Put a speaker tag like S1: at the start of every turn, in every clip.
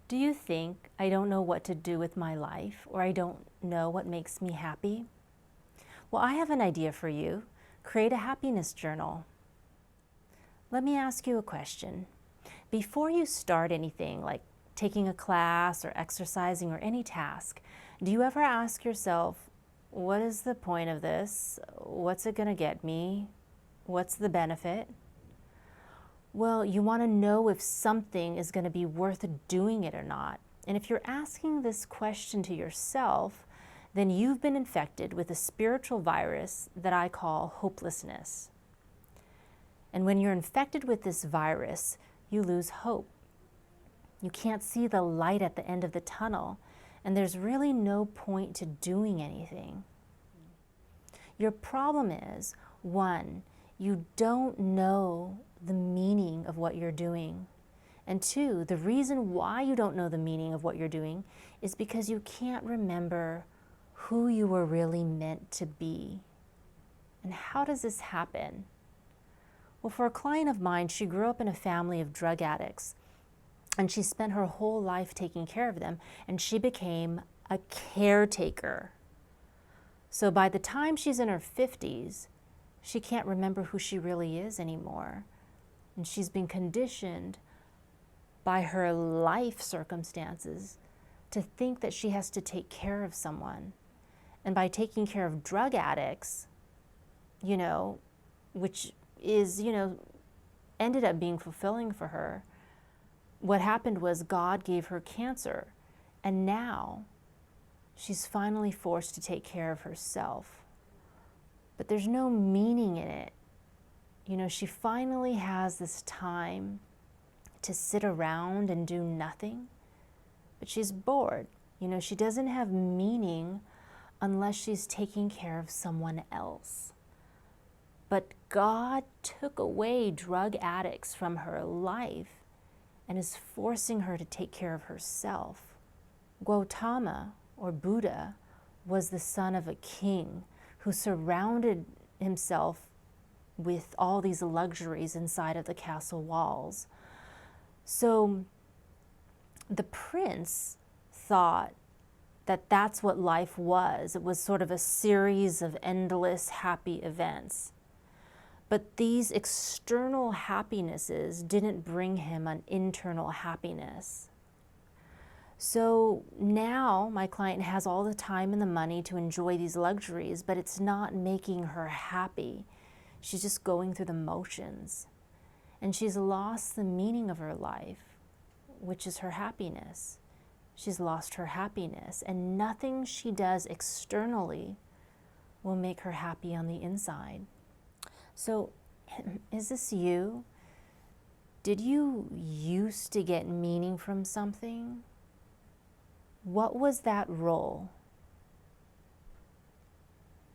S1: Do you think I don't know what to do with my life, or I don't know what makes me happy? Well, I have an idea for you. Create a happiness journal. Let me ask you a question. Before you start anything like taking a class or exercising or any task, do you ever ask yourself, what is the point of this? What's it going to get me? What's the benefit? Well, you want to know if something is going to be worth doing it or not. And if you're asking this question to yourself, then you've been infected with a spiritual virus that I call hopelessness. And when you're infected with this virus, you lose hope. You can't see the light at the end of the tunnel, and there's really no point to doing anything. Your problem is, one, you don't know the meaning of what you're doing. And two, the reason why you don't know the meaning of what you're doing is because you can't remember who you were really meant to be. And how does this happen? Well, for a client of mine, she grew up in a family of drug addicts, and she spent her whole life taking care of them, and she became a caretaker. So by the time she's in her 50s, she can't remember who she really is anymore. And she's been conditioned by her life circumstances to think that she has to take care of someone. And by taking care of drug addicts, which is, ended up being fulfilling for her, what happened was God gave her cancer. And now she's finally forced to take care of herself. But there's no meaning in it. She finally has this time to sit around and do nothing, but she's bored. She doesn't have meaning unless she's taking care of someone else. But God took away drug addicts from her life and is forcing her to take care of herself. Gautama, or Buddha, was the son of a king who surrounded himself with all these luxuries inside of the castle walls. So the prince thought that that's what life was. It was sort of a series of endless happy events. But these external happinesses didn't bring him an internal happiness. So now my client has all the time and the money to enjoy these luxuries, but it's not making her happy. She's just going through the motions. And she's lost the meaning of her life, which is her happiness. She's lost her happiness, and nothing she does externally will make her happy on the inside. So, is this you? Did you used to get meaning from something? What was that role?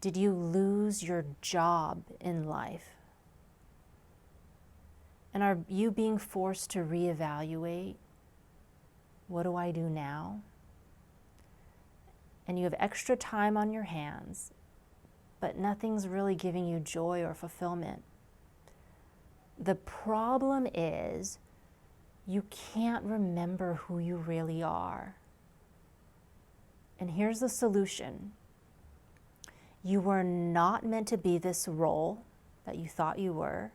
S1: Did you lose your job in life? And are you being forced to reevaluate? What do I do now? And you have extra time on your hands, but nothing's really giving you joy or fulfillment. The problem is you can't remember who you really are. And here's the solution. You were not meant to be this role that you thought you were.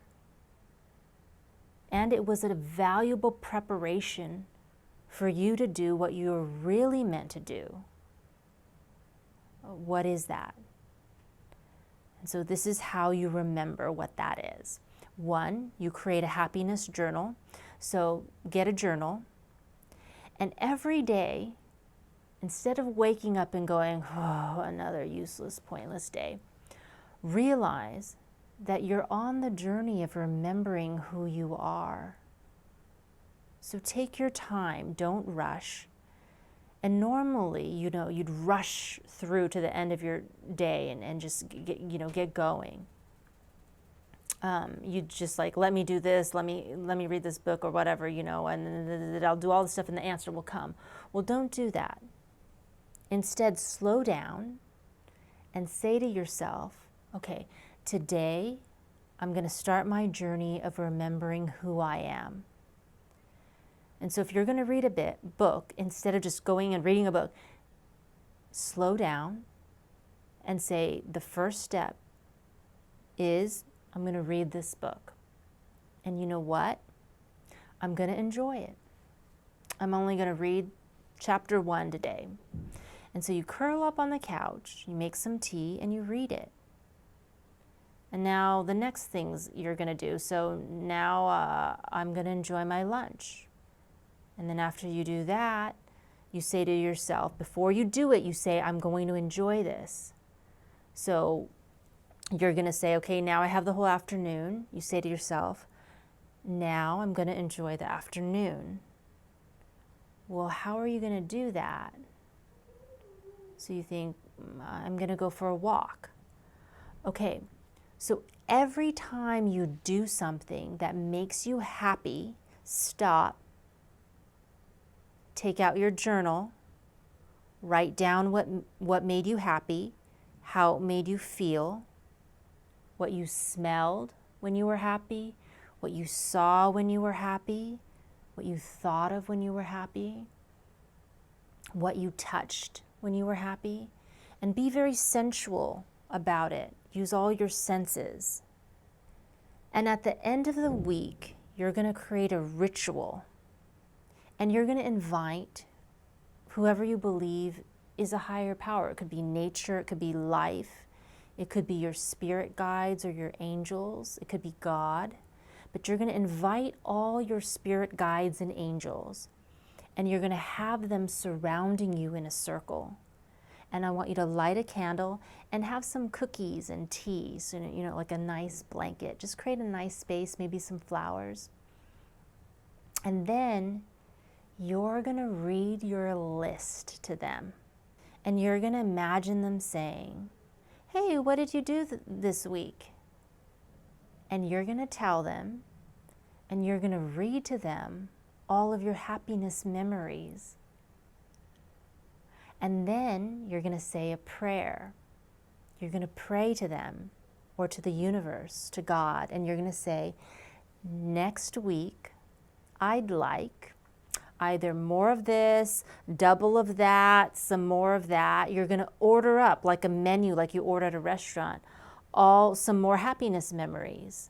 S1: And it was a valuable preparation for you to do what you were really meant to do. What is that? And so this is how you remember what that is. One, you create a happiness journal. So get a journal. And every day, instead of waking up and going, oh, another useless, pointless day, realize that you're on the journey of remembering who you are. So take your time, don't rush. And normally, you'd rush through to the end of your day and just get going. You'd just like, let me do this, let me read this book or whatever, and I'll do all the stuff and the answer will come. Well, don't do that. Instead, slow down and say to yourself, okay, today I'm going to start my journey of remembering who I am. And so if you're going to read a book, instead of just going and reading a book, slow down and say, the first step is I'm going to read this book. And you know what? I'm going to enjoy it. I'm only going to read chapter 1 today. And so you curl up on the couch, you make some tea, and you read it. And now the next things you're going to do. So now I'm going to enjoy my lunch. And then after you do that, you say to yourself, before you do it, you say, I'm going to enjoy this. So you're going to say, okay, now I have the whole afternoon. You say to yourself, now I'm going to enjoy the afternoon. Well, how are you going to do that? So you think, I'm going to go for a walk. Okay, so every time you do something that makes you happy, stop, take out your journal, write down what made you happy, how it made you feel, what you smelled when you were happy, what you saw when you were happy, what you thought of when you were happy, what you touched when you were happy, and be very sensual about it. Use all your senses. And at the end of the week, you're going to create a ritual, and you're going to invite whoever you believe is a higher power. It could be nature, it could be life, it could be your spirit guides or your angels, it could be God. But you're going to invite all your spirit guides and angels, and you're going to have them surrounding you in a circle. And I want you to light a candle and have some cookies and tea, so, like a nice blanket. Just create a nice space, maybe some flowers. And then you're going to read your list to them. And you're going to imagine them saying, hey, what did you do this week? And you're going to tell them, and you're going to read to them all of your happiness memories. And then you're going to say a prayer. You're going to pray to them or to the universe, to God, and you're going to say, next week, I'd like either more of this, double of that, some more of that. You're going to order up like a menu, like you order at a restaurant, some more happiness memories.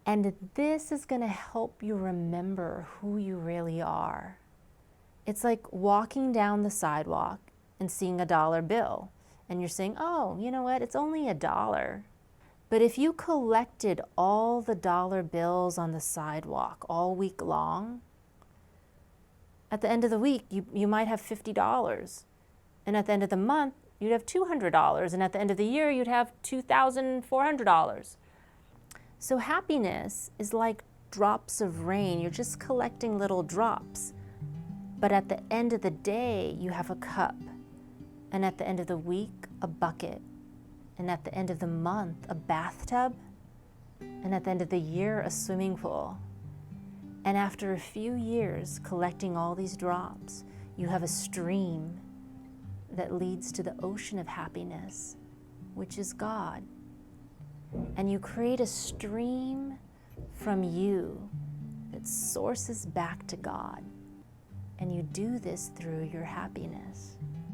S1: And this is going to help you remember who you really are. It's like walking down the sidewalk and seeing a dollar bill. And you're saying, oh, you know what? It's only $1. But if you collected all the dollar bills on the sidewalk all week long, at the end of the week, you might have $50. And at the end of the month, you'd have $200. And at the end of the year, you'd have $2,400. So happiness is like drops of rain. You're just collecting little drops. But at the end of the day, you have a cup. And at the end of the week, a bucket. And at the end of the month, a bathtub. And at the end of the year, a swimming pool. And after a few years collecting all these drops, you have a stream that leads to the ocean of happiness, which is God. And you create a stream from you that sources back to God. And you do this through your happiness.